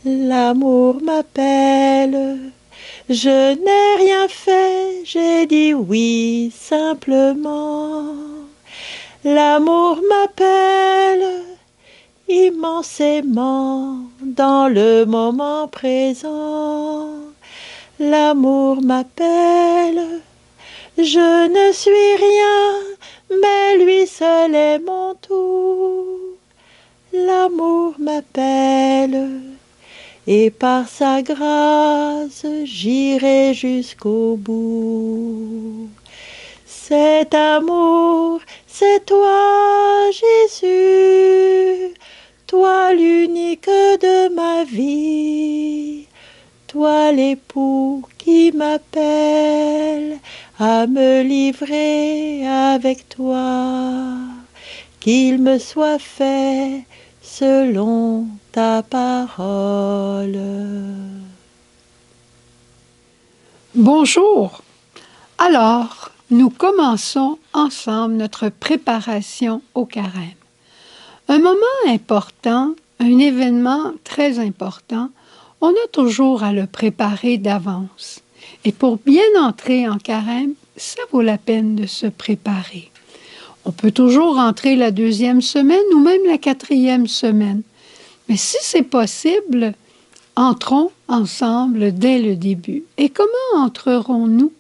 L'amour m'appelle. Je n'ai rien fait, j'ai dit oui simplement. L'amour m'appelle immensément dans le moment présent. L'amour m'appelle, je ne suis rien, mais lui seul est mon tout. L'amour m'appelle, et par sa grâce j'irai jusqu'au bout. Cet amour, c'est toi, Jésus, toi l'unique de ma vie, toi l'époux qui m'appelle à me livrer avec toi, qu'il me soit fait selon ta parole. Bonjour. Alors, nous commençons ensemble notre préparation au carême. Un moment important, un événement très important, on a toujours à le préparer d'avance. Et pour bien entrer en carême, ça vaut la peine de se préparer. On peut toujours entrer la 2e semaine ou même la 4e semaine. Mais si c'est possible, entrons ensemble dès le début. Et comment entrerons-nous?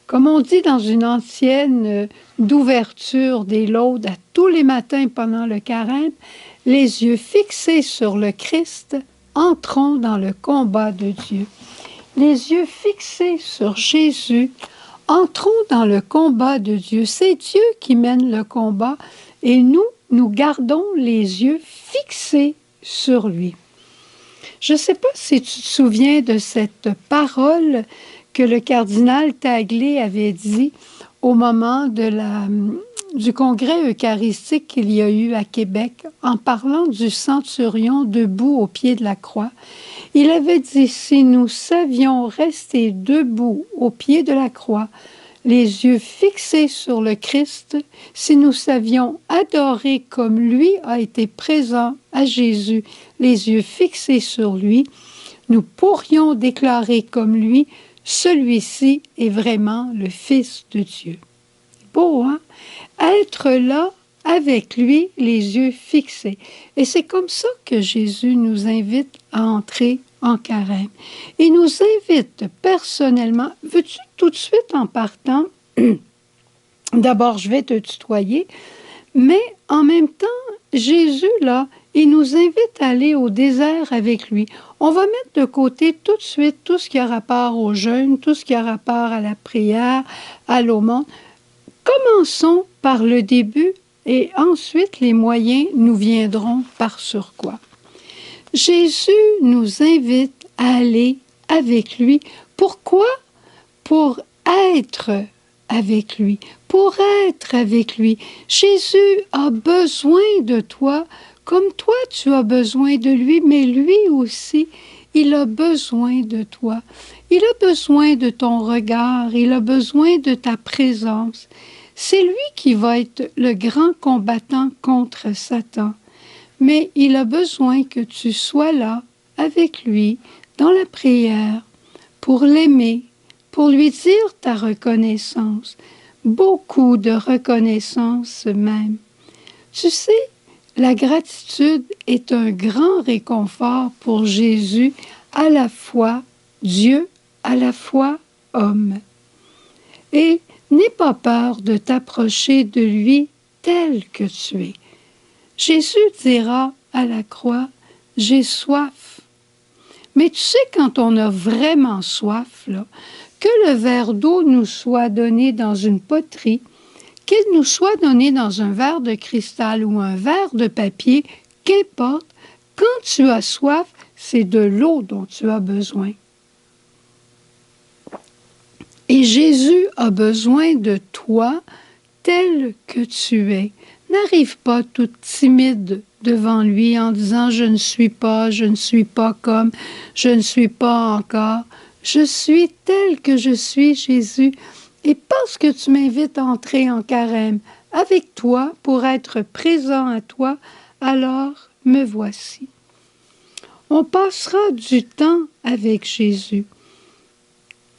Comme on dit dans une ancienne d'ouverture des laudes à tous les matins pendant le carême, les yeux fixés sur le Christ, entrons dans le combat de Dieu. Les yeux fixés sur Jésus, entrons dans le combat de Dieu. C'est Dieu qui mène le combat et nous gardons les yeux fixés sur lui. Je ne sais pas si tu te souviens de cette parole que le cardinal Taglé avait dit au moment du congrès eucharistique qu'il y a eu à Québec, en parlant du centurion debout au pied de la croix. Il avait dit, si nous savions rester debout au pied de la croix, les yeux fixés sur le Christ, si nous savions adorer comme lui a été présent à Jésus, les yeux fixés sur lui, nous pourrions déclarer comme lui, celui-ci est vraiment le Fils de Dieu. Beau, hein? Être là avec lui, les yeux fixés. Et c'est comme ça que Jésus nous invite à entrer en carême. Il nous invite personnellement, veux-tu tout de suite en partant, d'abord je vais te tutoyer, mais en même temps, Jésus, là, il nous invite à aller au désert avec lui. On va mettre de côté tout de suite tout ce qui a rapport au jeûne, tout ce qui a rapport à la prière, à l'aumône. Commençons par le début et ensuite les moyens nous viendront par surcroît. Jésus nous invite à aller avec lui. Pourquoi? Pour être avec lui. Pour être avec lui. Jésus a besoin de toi comme toi tu as besoin de lui, mais lui aussi, il a besoin de toi. Il a besoin de ton regard, il a besoin de ta présence. C'est lui qui va être le grand combattant contre Satan. Mais il a besoin que tu sois là, avec lui, dans la prière, pour l'aimer, pour lui dire ta reconnaissance. Beaucoup de reconnaissance même. Tu sais, la gratitude est un grand réconfort pour Jésus, à la fois Dieu, à la fois homme. Et n'aie pas peur de t'approcher de lui tel que tu es. Jésus dira à la croix, « J'ai soif ». Mais tu sais, quand on a vraiment soif, là, que le verre d'eau nous soit donné dans une poterie, qu'il nous soit donné dans un verre de cristal ou un verre de papier, qu'importe, quand tu as soif, c'est de l'eau dont tu as besoin. Et Jésus a besoin de toi tel que tu es. N'arrive pas toute timide devant lui en disant « je ne suis pas comme, je ne suis pas encore. Je suis tel que je suis, Jésus. » Et parce que tu m'invites à entrer en carême avec toi pour être présent à toi, alors me voici. on passera du temps avec Jésus.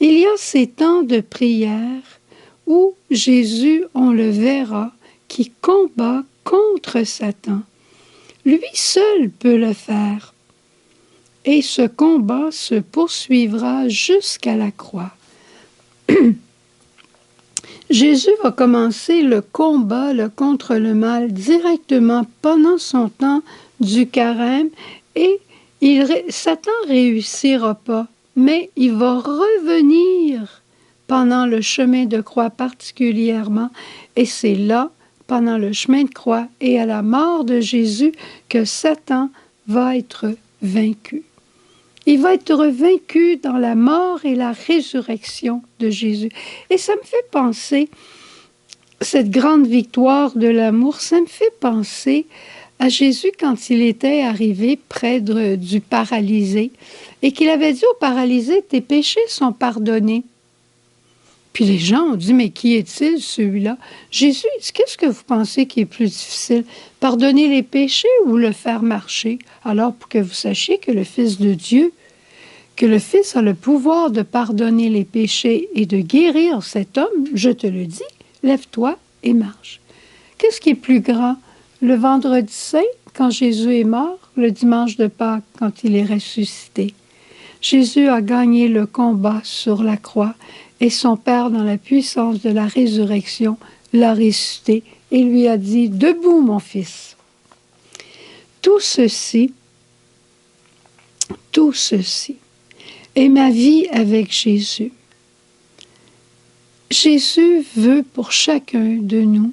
Il y a ces temps de prière où Jésus, on le verra, qui combat contre Satan. Lui seul peut le faire. Et ce combat se poursuivra jusqu'à la croix. Jésus va commencer le combat contre le mal directement pendant son temps du carême et Satan ne réussira pas, mais il va revenir pendant le chemin de croix particulièrement, et c'est là, pendant le chemin de croix et à la mort de Jésus, que Satan va être vaincu. Il va être vaincu dans la mort et la résurrection de Jésus. Et ça me fait penser, cette grande victoire de l'amour, ça me fait penser à Jésus quand il était arrivé près du paralysé et qu'il avait dit au paralysé, « Tes péchés sont pardonnés. » Puis les gens ont dit, « Mais qui est-il celui-là? » Jésus dit, « Qu'est-ce que vous pensez qui est plus difficile? Pardonner les péchés ou le faire marcher? » Alors, pour que vous sachiez que le Fils de Dieu, que le Fils a le pouvoir de pardonner les péchés et de guérir cet homme, je te le dis, lève-toi et marche. Qu'est-ce qui est plus grand? Le vendredi saint, quand Jésus est mort, le dimanche de Pâques, quand il est ressuscité. Jésus a gagné le combat sur la croix et son Père, dans la puissance de la résurrection, l'a ressuscité et lui a dit « Debout, mon fils !» Tout ceci est ma vie avec Jésus. Jésus veut pour chacun de nous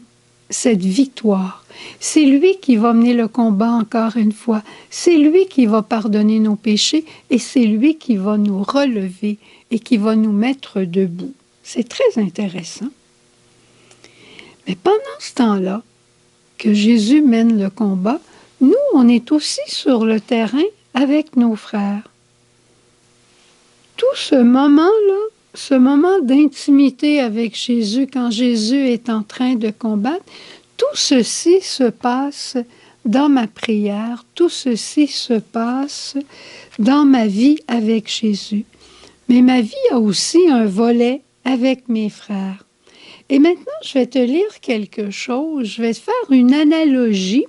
cette victoire. C'est lui qui va mener le combat encore une fois. C'est lui qui va pardonner nos péchés et c'est lui qui va nous relever et qui va nous mettre debout. C'est très intéressant. Mais pendant ce temps-là, que Jésus mène le combat, nous, on est aussi sur le terrain avec nos frères. Tout ce moment-là, ce moment d'intimité avec Jésus, quand Jésus est en train de combattre, tout ceci se passe dans ma prière, tout ceci se passe dans ma vie avec Jésus. Mais ma vie a aussi un volet avec mes frères. Et maintenant, je vais te lire quelque chose, je vais te faire une analogie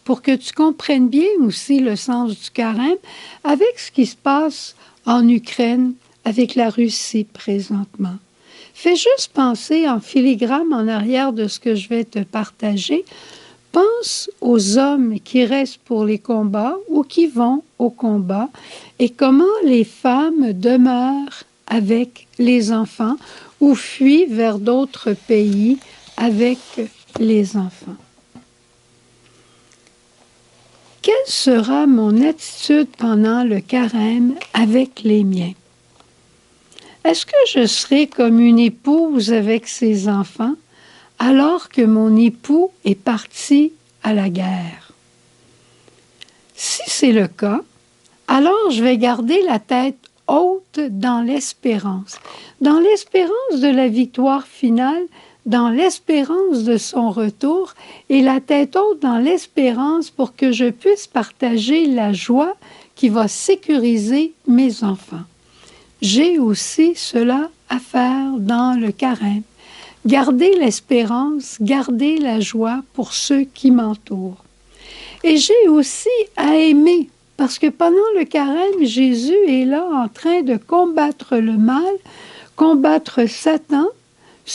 pour que tu comprennes bien aussi le sens du carême avec ce qui se passe en Ukraine, avec la Russie présentement. Fais juste penser en filigrane en arrière de ce que je vais te partager. Pense aux hommes qui restent pour les combats ou qui vont au combat et comment les femmes demeurent avec les enfants ou fuient vers d'autres pays avec les enfants. Quelle sera mon attitude pendant le carême avec les miens? Est-ce que je serai comme une épouse avec ses enfants alors que mon époux est parti à la guerre? Si c'est le cas, alors je vais garder la tête haute dans l'espérance de la victoire finale, dans l'espérance de son retour et la tête haute dans l'espérance pour que je puisse partager la joie qui va sécuriser mes enfants. J'ai aussi cela à faire dans le carême. Garder l'espérance, garder la joie pour ceux qui m'entourent. Et j'ai aussi à aimer, parce que pendant le carême, Jésus est là en train de combattre le mal, combattre Satan,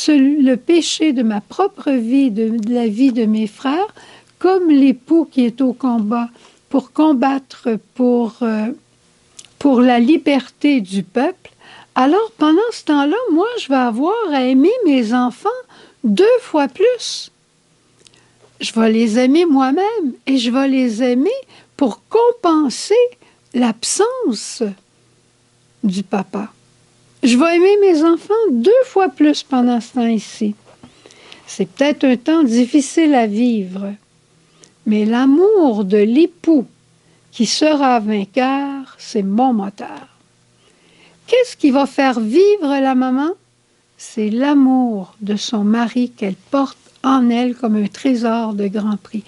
le péché de ma propre vie, de la vie de mes frères, comme l'époux qui est au combat pour combattre pour la liberté du peuple. Alors, pendant ce temps-là, moi, je vais avoir à aimer mes enfants 2 fois plus. Je vais les aimer moi-même et je vais les aimer pour compenser l'absence du papa. Je vais aimer mes enfants 2 fois plus pendant ce temps ici. C'est peut-être un temps difficile à vivre, mais l'amour de l'époux qui sera vainqueur, c'est mon moteur. Qu'est-ce qui va faire vivre la maman? C'est l'amour de son mari qu'elle porte en elle comme un trésor de grand prix.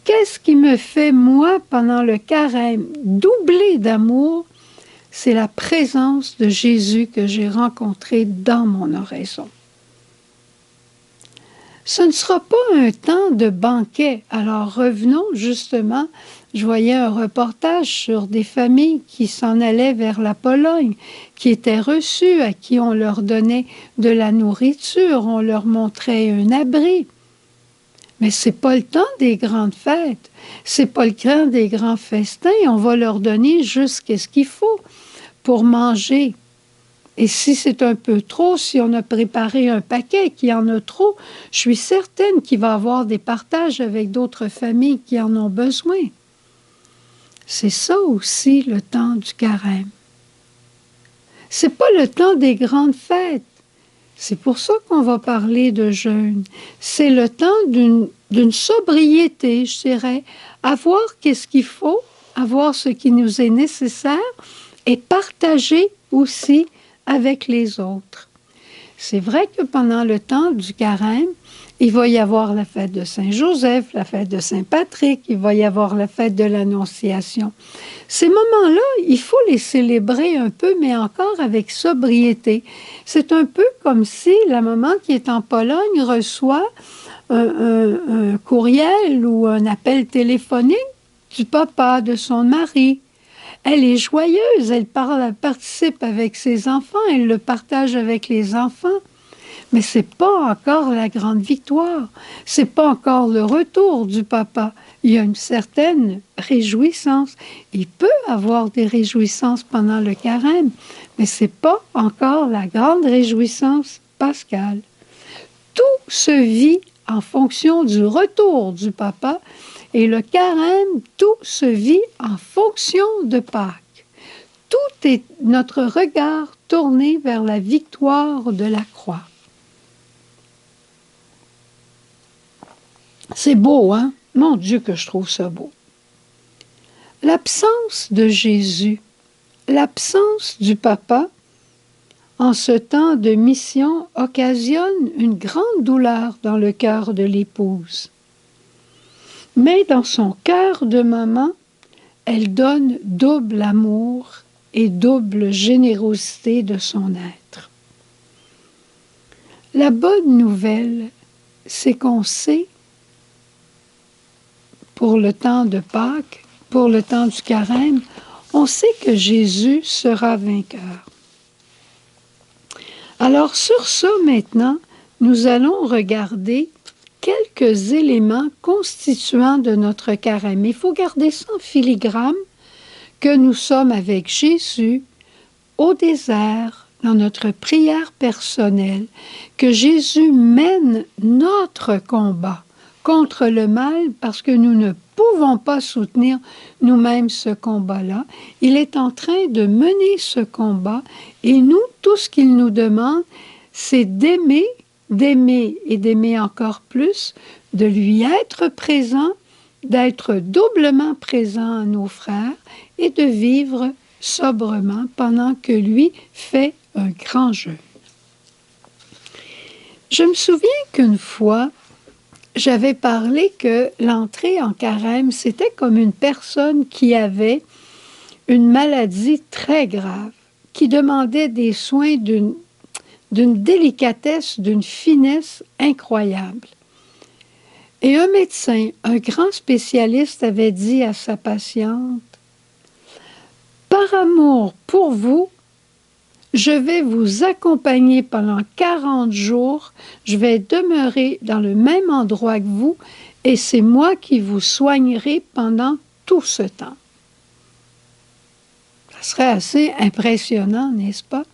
Qu'est-ce qui me fait, moi, pendant le carême, doubler d'amour? C'est la présence de Jésus que j'ai rencontré dans mon oraison. Ce ne sera pas un temps de banquet. Alors revenons justement, je voyais un reportage sur des familles qui s'en allaient vers la Pologne, qui étaient reçues, à qui on leur donnait de la nourriture, on leur montrait un abri. Mais c'est pas le temps des grandes fêtes, c'est pas le temps des grands festins, on va leur donner juste ce qu'il faut pour manger. Et si c'est un peu trop, si on a préparé un paquet, qu'il y en a trop, je suis certaine qu'il va y avoir des partages avec d'autres familles qui en ont besoin. C'est ça aussi le temps du carême. C'est pas le temps des grandes fêtes. C'est pour ça qu'on va parler de jeûne. C'est le temps d'une sobriété, je dirais, avoir qu'est-ce qu'il faut, avoir ce qui nous est nécessaire et partager aussi avec les autres. C'est vrai que pendant le temps du carême, il va y avoir la fête de Saint-Joseph, la fête de Saint-Patrick, il va y avoir la fête de l'Annonciation. Ces moments-là, il faut les célébrer un peu, mais encore avec sobriété. C'est un peu comme si la maman qui est en Pologne reçoit un courriel ou un appel téléphonique du papa, de son mari. Elle est joyeuse, elle participe avec ses enfants, elle le partage avec les enfants. Mais c'est pas encore la grande victoire, c'est pas encore le retour du papa. Il y a une certaine réjouissance. Il peut avoir des réjouissances pendant le carême, mais c'est pas encore la grande réjouissance pascale. Tout se vit en fonction du retour du papa. Et le carême, tout se vit en fonction de Pâques. Tout est notre regard tourné vers la victoire de la croix. C'est beau, hein? Mon Dieu que je trouve ça beau. L'absence de Jésus, l'absence du papa, en ce temps de mission, occasionne une grande douleur dans le cœur de l'épouse. Mais dans son cœur de maman, elle donne double amour et double générosité de son être. La bonne nouvelle, c'est qu'on sait, pour le temps de Pâques, pour le temps du carême, on sait que Jésus sera vainqueur. Alors sur ça maintenant, nous allons regarder quelques éléments constituants de notre carême. Il faut garder ça en filigrane, que nous sommes avec Jésus au désert, dans notre prière personnelle, que Jésus mène notre combat contre le mal parce que nous ne pouvons pas soutenir nous-mêmes ce combat-là. Il est en train de mener ce combat et nous, tout ce qu'il nous demande, c'est d'aimer et d'aimer encore plus, de lui être présent, d'être doublement présent à nos frères et de vivre sobrement pendant que lui fait un grand jeûne. Je me souviens qu'une fois, j'avais parlé que l'entrée en carême, c'était comme une personne qui avait une maladie très grave, qui demandait des soins d'une délicatesse, d'une finesse incroyable. Et un médecin, un grand spécialiste, avait dit à sa patiente, « Par amour pour vous, je vais vous accompagner pendant 40 jours, je vais demeurer dans le même endroit que vous, et c'est moi qui vous soignerai pendant tout ce temps. » Ça serait assez impressionnant, n'est-ce pas?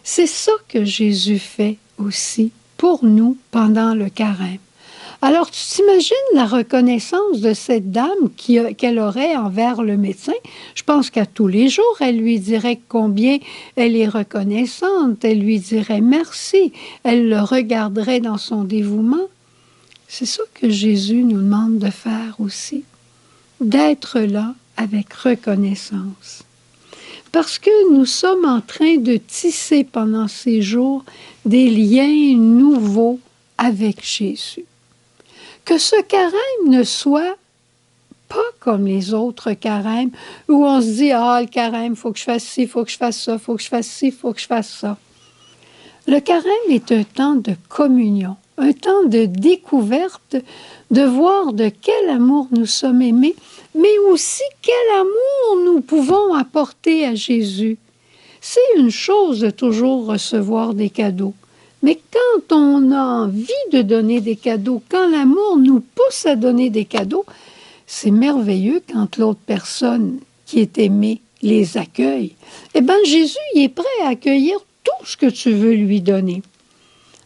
C'est ça que Jésus fait aussi pour nous pendant le carême. Alors, tu t'imagines la reconnaissance de cette dame qu'elle aurait envers le médecin? Je pense qu'à tous les jours, elle lui dirait combien elle est reconnaissante, elle lui dirait merci, elle le regarderait dans son dévouement. C'est ça que Jésus nous demande de faire aussi, d'être là avec reconnaissance. Parce que nous sommes en train de tisser pendant ces jours des liens nouveaux avec Jésus. Que ce carême ne soit pas comme les autres carèmes, où on se dit, ah, le carême, il faut que je fasse ci, il faut que je fasse ça, il faut que je fasse ci, il faut que je fasse ça. Le carême est un temps de communion, un temps de découverte, de voir de quel amour nous sommes aimés, mais aussi quel amour nous pouvons apporter à Jésus. C'est une chose de toujours recevoir des cadeaux, mais quand on a envie de donner des cadeaux, quand l'amour nous pousse à donner des cadeaux, c'est merveilleux quand l'autre personne qui est aimée les accueille. Eh bien, Jésus il est prêt à accueillir tout ce que tu veux lui donner.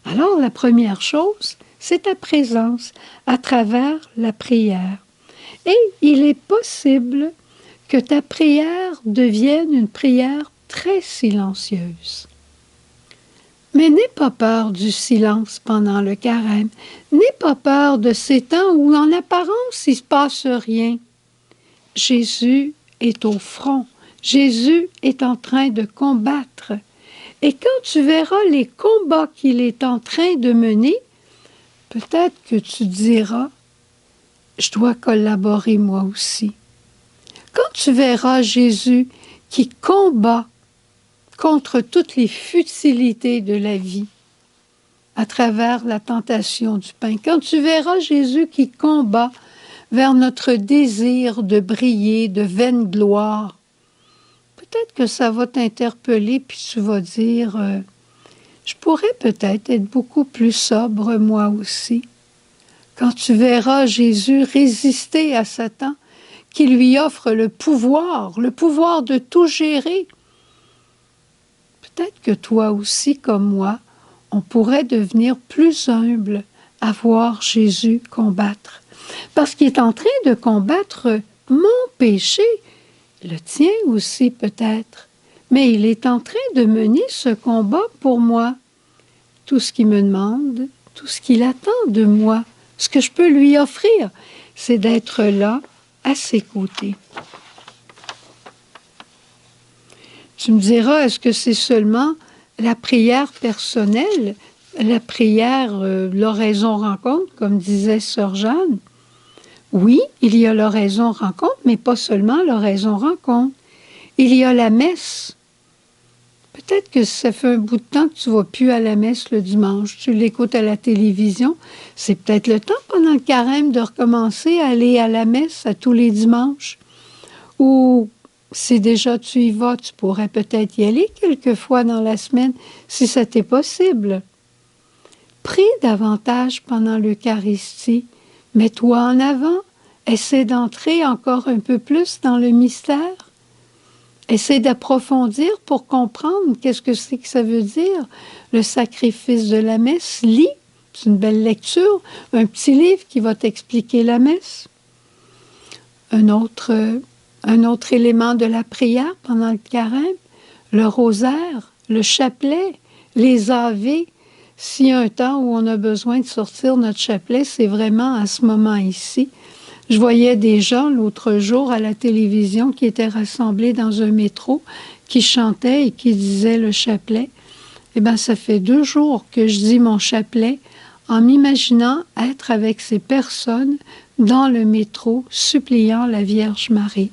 Alors, la première chose, c'est ta présence à travers la prière. Et il est possible que ta prière devienne une prière très silencieuse. Mais n'aie pas peur du silence pendant le carême. N'aie pas peur de ces temps où, en apparence, il ne se passe rien. Jésus est au front. Jésus est en train de combattre. Et quand tu verras les combats qu'il est en train de mener, peut-être que tu diras, je dois collaborer moi aussi. Quand tu verras Jésus qui combat contre toutes les futilités de la vie, à travers la tentation du pain, quand tu verras Jésus qui combat vers notre désir de briller, de vaine gloire, peut-être que ça va t'interpeller, puis tu vas dire, je pourrais peut-être être beaucoup plus sobre moi aussi. Quand tu verras Jésus résister à Satan, qui lui offre le pouvoir de tout gérer, peut-être que toi aussi, comme moi, on pourrait devenir plus humble à voir Jésus combattre. Parce qu'il est en train de combattre mon péché, le tien aussi peut-être, mais il est en train de mener ce combat pour moi. Tout ce qu'il me demande, tout ce qu'il attend de moi, ce que je peux lui offrir, c'est d'être là, à ses côtés. Tu me diras, est-ce que c'est seulement la prière personnelle, la prière, l'oraison rencontre, comme disait Sœur Jeanne? Oui, il y a l'oraison rencontre, mais pas seulement l'oraison rencontre. Il y a la messe. Peut-être que ça fait un bout de temps que tu ne vas plus à la messe le dimanche. Tu l'écoutes à la télévision. C'est peut-être le temps pendant le carême de recommencer à aller à la messe à tous les dimanches. Ou si déjà tu y vas, tu pourrais peut-être y aller quelques fois dans la semaine, si ça t'est possible. Prie davantage pendant l'Eucharistie. Mets-toi en avant. Essaie d'entrer encore un peu plus dans le mystère. Essaie d'approfondir pour comprendre qu'est-ce que c'est que ça veut dire, le sacrifice de la messe. Lis, c'est une belle lecture, un petit livre qui va t'expliquer la messe. Un autre élément de la prière pendant le carême, le rosaire, le chapelet, les ave. S'il y a un temps où on a besoin de sortir notre chapelet, c'est vraiment à ce moment ici. Je voyais des gens l'autre jour à la télévision qui étaient rassemblés dans un métro, qui chantaient et qui disaient le chapelet. Eh bien, ça fait 2 jours que je dis mon chapelet en m'imaginant être avec ces personnes dans le métro, suppliant la Vierge Marie.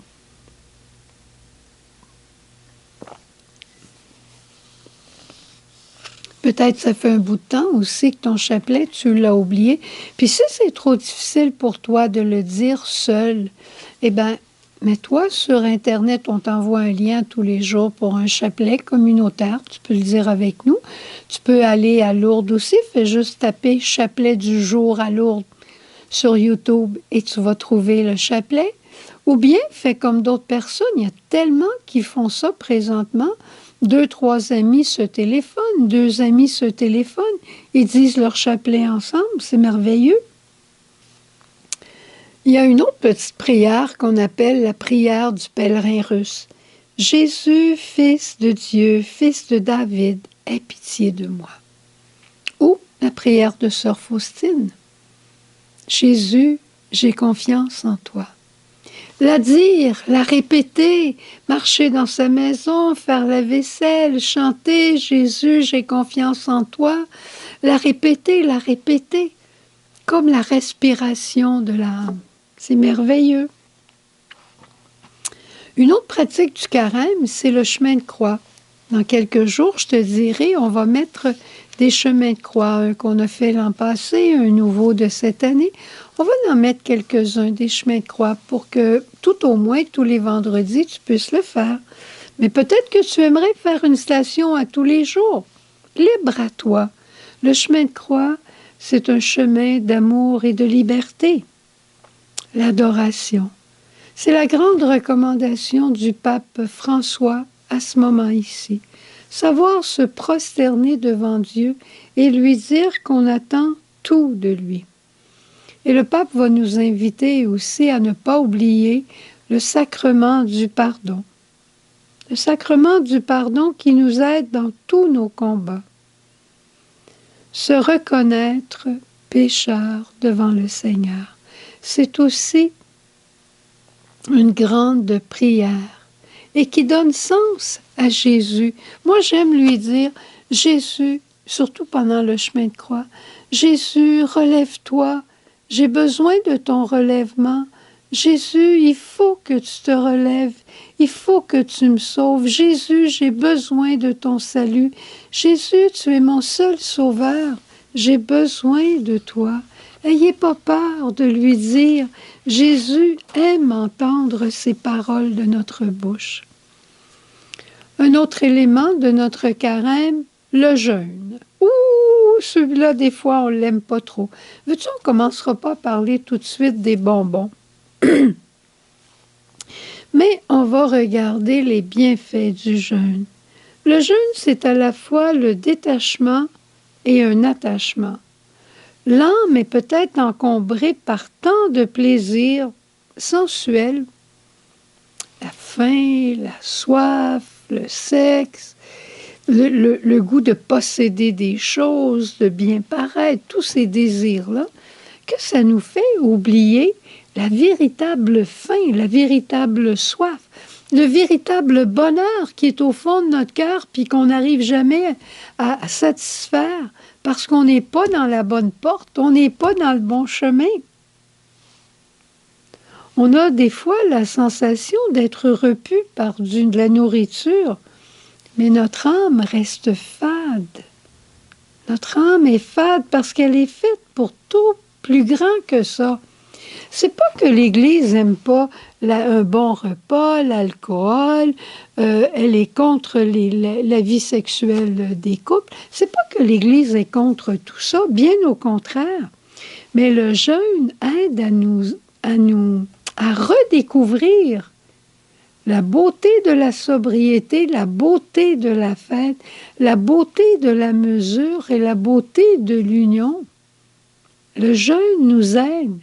Peut-être ça fait un bout de temps aussi que ton chapelet, tu l'as oublié. Puis si c'est trop difficile pour toi de le dire seul, eh bien, mets-toi sur Internet, on t'envoie un lien tous les jours pour un chapelet communautaire. Tu peux le dire avec nous. Tu peux aller à Lourdes aussi. Fais juste taper « chapelet du jour à Lourdes » sur YouTube et tu vas trouver le chapelet. Ou bien, fais comme d'autres personnes. Il y a tellement qui font ça présentement. 2, 3 amis se téléphonent, 2 amis se téléphonent, ils disent leur chapelet ensemble, c'est merveilleux. Il y a une autre petite prière qu'on appelle la prière du pèlerin russe. Jésus, fils de Dieu, fils de David, aie pitié de moi. Ou la prière de Sœur Faustine. Jésus, j'ai confiance en toi. La dire, la répéter, marcher dans sa maison, faire la vaisselle, chanter « Jésus, j'ai confiance en toi », la répéter. comme la respiration de l'âme. C'est merveilleux. Une autre pratique du carême, c'est le chemin de croix. Dans quelques jours, je te dirai, on va mettre des chemins de croix, un qu'on a fait l'an passé, un nouveau de cette année. On va en mettre quelques-uns, des chemins de croix, pour que tout au moins, tous les vendredis, tu puisses le faire. Mais peut-être que tu aimerais faire une station à tous les jours. Libre à toi. Le chemin de croix, c'est un chemin d'amour et de liberté. L'adoration. C'est la grande recommandation du pape François à ce moment ici. Savoir se prosterner devant Dieu et lui dire qu'on attend tout de lui. Et le pape va nous inviter aussi à ne pas oublier le sacrement du pardon. Le sacrement du pardon qui nous aide dans tous nos combats. Se reconnaître pécheur devant le Seigneur. C'est aussi une grande prière et qui donne sens à Jésus. Moi, j'aime lui dire, Jésus, surtout pendant le chemin de croix, Jésus, relève-toi, j'ai besoin de ton relèvement. Jésus, il faut que tu te relèves, il faut que tu me sauves. Jésus, j'ai besoin de ton salut. Jésus, tu es mon seul sauveur, j'ai besoin de toi. Ayez pas peur de lui dire, Jésus aime entendre ces paroles de notre bouche. Un autre élément de notre carême, le jeûne. Ouh, celui-là, des fois, on l'aime pas trop. Veux-tu, on commencera pas à parler tout de suite des bonbons. Mais on va regarder les bienfaits du jeûne. Le jeûne, c'est à la fois le détachement et un attachement. L'âme est peut-être encombrée par tant de plaisirs sensuels, la faim, la soif, le sexe, le goût de posséder des choses, de bien paraître, tous ces désirs-là, que ça nous fait oublier la véritable faim, la véritable soif, le véritable bonheur qui est au fond de notre cœur puis qu'on n'arrive jamais à satisfaire parce qu'on n'est pas dans la bonne porte, on n'est pas dans le bon chemin. On a des fois la sensation d'être repu par de la nourriture, mais notre âme reste fade. Notre âme est fade parce qu'elle est faite pour tout plus grand que ça. C'est pas que l'Église n'aime pas un bon repas, l'alcool, elle est contre la vie sexuelle des couples. C'est pas que l'Église est contre tout ça, bien au contraire. Mais le jeûne aide à redécouvrir la beauté de la sobriété, la beauté de la fête, la beauté de la mesure et la beauté de l'union. Le jeûne nous aide.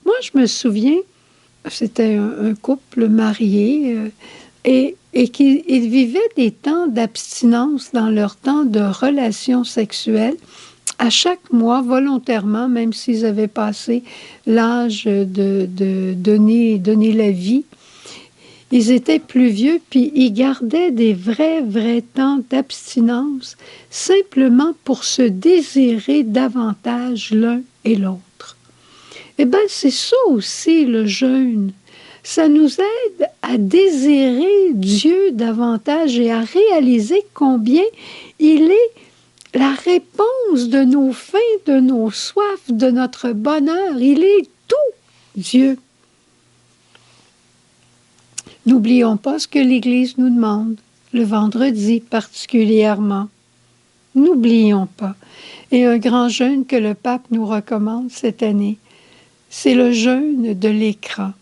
Moi, je me souviens, c'était un couple marié et qui vivaient des temps d'abstinence dans leur temps de relations sexuelles. À chaque mois, volontairement, même s'ils avaient passé l'âge de donner la vie, ils étaient plus vieux, puis ils gardaient des vrais temps d'abstinence, simplement pour se désirer davantage l'un et l'autre. Eh bien, c'est ça aussi le jeûne. Ça nous aide à désirer Dieu davantage et à réaliser combien il est la réponse de nos faims, de nos soifs, de notre bonheur. Il est tout, Dieu. N'oublions pas ce que l'Église nous demande, le vendredi particulièrement. N'oublions pas. Et un grand jeûne que le pape nous recommande cette année, c'est le jeûne de l'écran.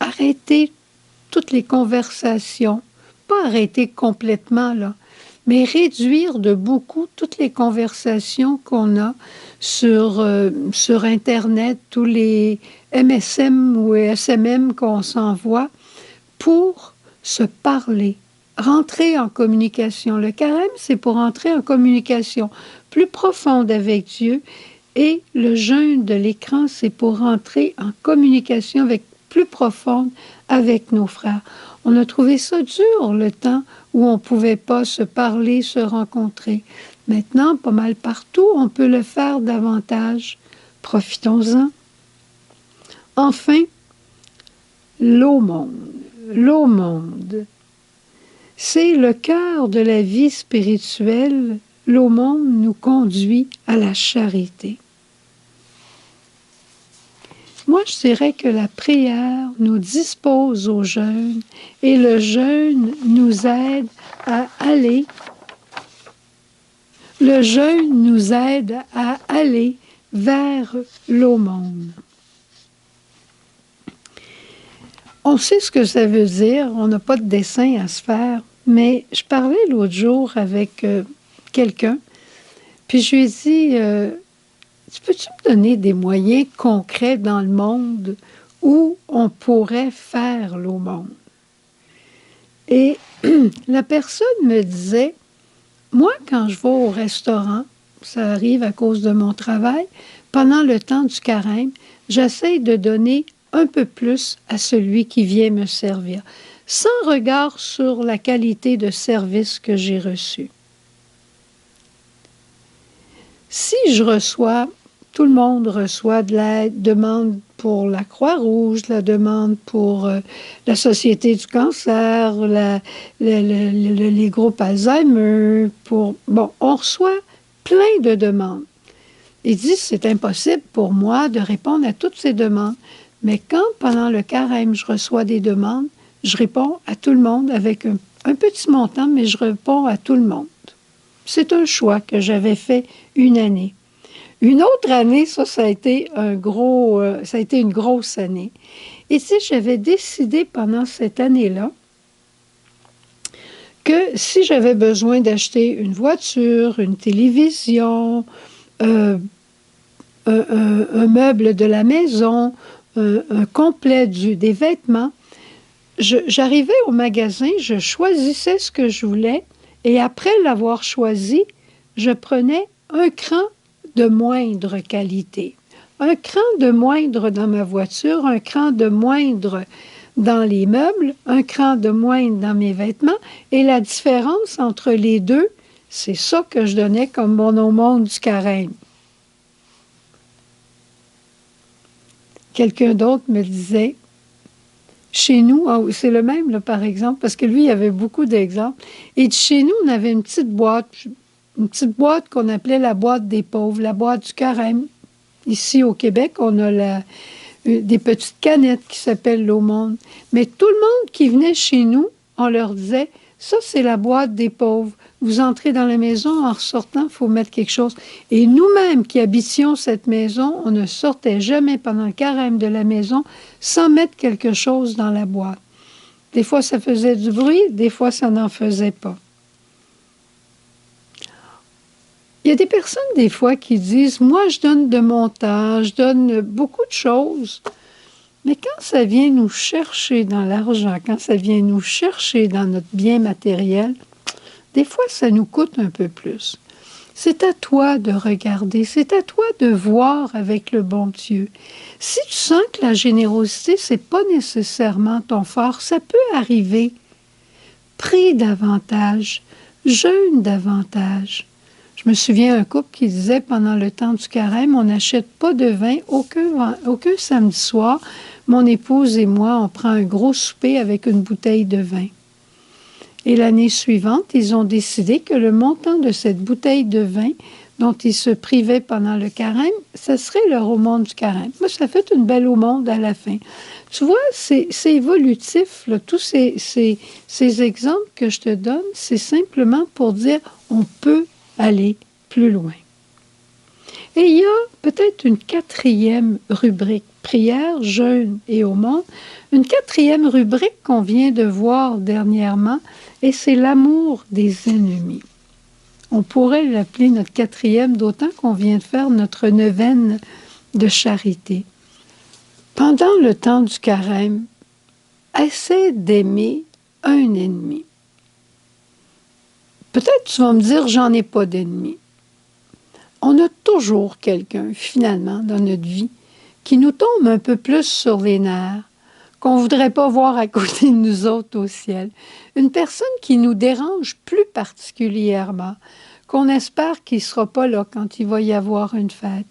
Arrêtez toutes les conversations, pas arrêter complètement, là, mais réduire de beaucoup toutes les conversations qu'on a sur Internet, tous les MSM ou SMM qu'on s'envoie pour se parler, rentrer en communication. Le carême, c'est pour entrer en communication plus profonde avec Dieu. Et le jeûne de l'écran, c'est pour entrer en communication plus profonde avec nos frères. On a trouvé ça dur, le temps où on ne pouvait pas se parler, se rencontrer. Maintenant, pas mal partout, on peut le faire davantage. Profitons-en. Enfin, l'aumône. L'aumône, c'est le cœur de la vie spirituelle. L'aumône nous conduit à la charité. Moi, je dirais que la prière nous dispose au jeûne et le jeûne nous aide à aller. Le jeûne nous aide à aller vers l'aumône. On sait ce que ça veut dire, on n'a pas de dessin à se faire, mais je parlais l'autre jour avec quelqu'un, puis je lui ai dit, peux-tu me donner des moyens concrets dans le monde où on pourrait faire l'aumône? Et la personne me disait, moi, quand je vais au restaurant, ça arrive à cause de mon travail, pendant le temps du carême, j'essaie de donner un peu plus à celui qui vient me servir, sans regard sur la qualité de service que j'ai reçu. Si je reçois, tout le monde reçoit de la demande pour la Croix-Rouge, la demande pour la Société du cancer, les groupes Alzheimer, bon, on reçoit plein de demandes. Ils disent, c'est impossible pour moi de répondre à toutes ces demandes. Mais quand, pendant le carême, je reçois des demandes, je réponds à tout le monde avec un petit montant, mais je réponds à tout le monde. C'est un choix que j'avais fait une année. Une autre année, ça a été une grosse année. Et si j'avais décidé pendant cette année-là que si j'avais besoin d'acheter une voiture, une télévision, un meuble de la maison, un complet des vêtements, j'arrivais au magasin, je choisissais ce que je voulais et après l'avoir choisi, je prenais un cran de moindre qualité, un cran de moindre dans ma voiture, un cran de moindre dans les meubles, un cran de moindre dans mes vêtements et la différence entre les deux, c'est ça que je donnais comme mon aumône du carême. Quelqu'un d'autre me disait, chez nous, c'est le même là, par exemple, parce que lui, il avait beaucoup d'exemples, et chez nous, on avait une petite boîte qu'on appelait la boîte des pauvres, la boîte du carême. Ici, au Québec, on a des petites canettes qui s'appellent l'aumône. Mais tout le monde qui venait chez nous, on leur disait, ça, c'est la boîte des pauvres. Vous entrez dans la maison, en ressortant, il faut mettre quelque chose. Et nous-mêmes qui habitions cette maison, on ne sortait jamais pendant le carême de la maison sans mettre quelque chose dans la boîte. Des fois, ça faisait du bruit, des fois, ça n'en faisait pas. Il y a des personnes, des fois, qui disent, moi, je donne de mon temps, je donne beaucoup de choses. Mais quand ça vient nous chercher dans l'argent, quand ça vient nous chercher dans notre bien matériel, des fois, ça nous coûte un peu plus. C'est à toi de regarder, c'est à toi de voir avec le bon Dieu. Si tu sens que la générosité, c'est pas nécessairement ton fort, ça peut arriver. Prie davantage, jeûne davantage. Je me souviens d'un couple qui disait pendant le temps du carême, on n'achète pas de vin aucun samedi soir. Mon épouse et moi, on prend un gros souper avec une bouteille de vin. Et l'année suivante, ils ont décidé que le montant de cette bouteille de vin dont ils se privaient pendant le carême, ce serait leur aumône du carême. Moi, ça fait une belle aumône à la fin. Tu vois, c'est évolutif, là. Tous ces exemples que je te donne, c'est simplement pour dire on peut aller plus loin. Et il y a peut-être une quatrième rubrique, prière, jeûne et aumône, une quatrième rubrique qu'on vient de voir dernièrement, et c'est l'amour des ennemis. On pourrait l'appeler notre quatrième, d'autant qu'on vient de faire notre neuvaine de charité. Pendant le temps du carême, essaie d'aimer un ennemi. Peut-être tu vas me dire, j'en ai pas d'ennemis. On a toujours quelqu'un, finalement, dans notre vie, qui nous tombe un peu plus sur les nerfs, qu'on ne voudrait pas voir à côté de nous autres au ciel. Une personne qui nous dérange plus particulièrement, qu'on espère qu'il ne sera pas là quand il va y avoir une fête.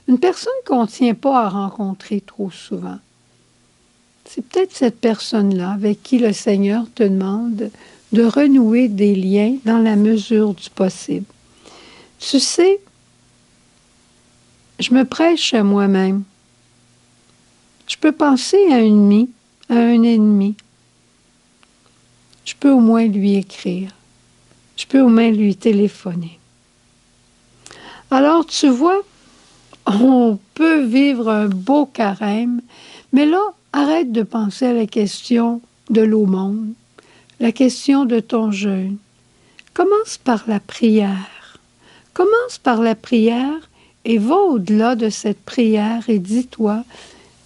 Une personne qu'on ne tient pas à rencontrer trop souvent. C'est peut-être cette personne-là avec qui le Seigneur te demande de renouer des liens dans la mesure du possible. Tu sais, je me prêche à moi-même. Je peux penser à un ennemi. Je peux au moins lui écrire. Je peux au moins lui téléphoner. Alors, tu vois, on peut vivre un beau carême, mais là, arrête de penser à la question de l'aumône, la question de ton jeûne. Commence par la prière. Commence par la prière et va au-delà de cette prière et dis-toi,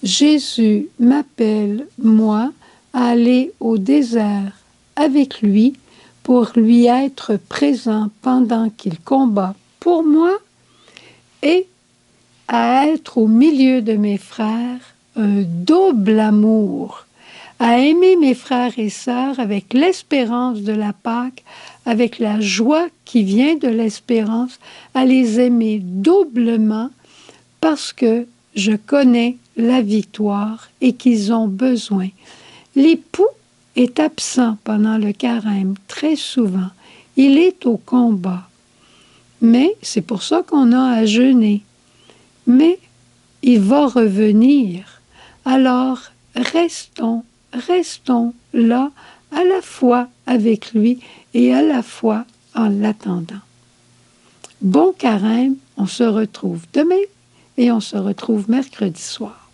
Jésus m'appelle, moi, à aller au désert avec lui pour lui être présent pendant qu'il combat pour moi et à être au milieu de mes frères un double amour, à aimer mes frères et sœurs avec l'espérance de la Pâque, avec la joie qui vient de l'espérance, à les aimer doublement parce que je connais la victoire et qu'ils ont besoin. L'époux est absent pendant le carême très souvent. Il est au combat. Mais c'est pour ça qu'on a à jeûner. Mais il va revenir. Alors, restons là, à la fois avec lui et à la fois en l'attendant. Bon carême, on se retrouve demain et on se retrouve mercredi soir.